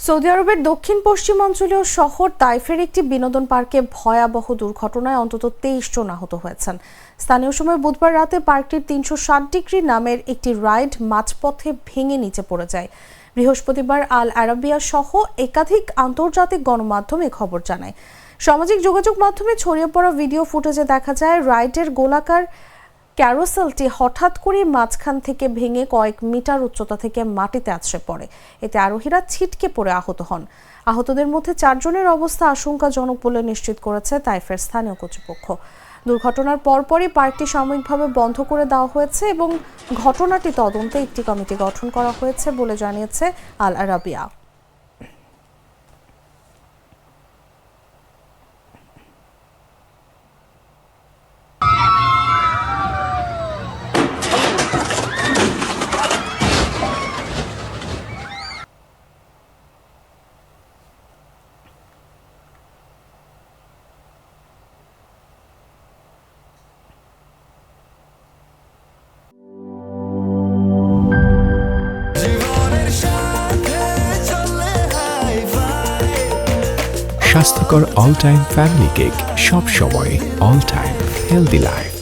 Saudi আরবের দক্ষিণ পশ্চিমাঞ্চলীয় শহর তাইফের একটি বিনোদন পার্কে ভয়াবহ দুর্ঘটনায় অন্তত 23 জন আহত হয়েছেন। স্থানীয় সময় বুধবার রাতে পার্কটির 360 ডিগ্রি নামের একটি রাইড মাঝপথে ভেঙে নিচে পড়ে যায়। বৃহস্পতিবার আল আরাবিয়া সহ একাধিক আন্তর্জাতিক গণমাধ্যম এ খবর জানায়। সামাজিক যোগাযোগ মাধ্যমে ছড়িয়ে পড়া ভিডিও ফুটেজে দেখা যায় রাইডের গোলাকার ক্যারোসেলটি হঠাৎ করে মাঝখান থেকে ভেঙে কয়েক মিটার উচ্চতা থেকে মাটিতে আছড়ে পড়ে। এতে আরোহীরা ছিটকে পড়ে আহত হন। আহতদের মধ্যে 4 জনের অবস্থা আশঙ্কাজনক বলে নিশ্চিত করেছে তাইফের স্থানীয় কর্তৃপক্ষ। দুর্ঘটনার পরপরই পার্কটি সাময়িকভাবে বন্ধ করে দেওয়া হয়েছে এবং ঘটনাটি তদন্তে একটি কমিটি গঠন করা হয়েছে বলে জানিয়েছে আল আরাবিয়া। স্বাস্থ্যকর অল টাইম ফ্যামিলি কেক, সব সময় অল টাইম হেলদি লাইফ।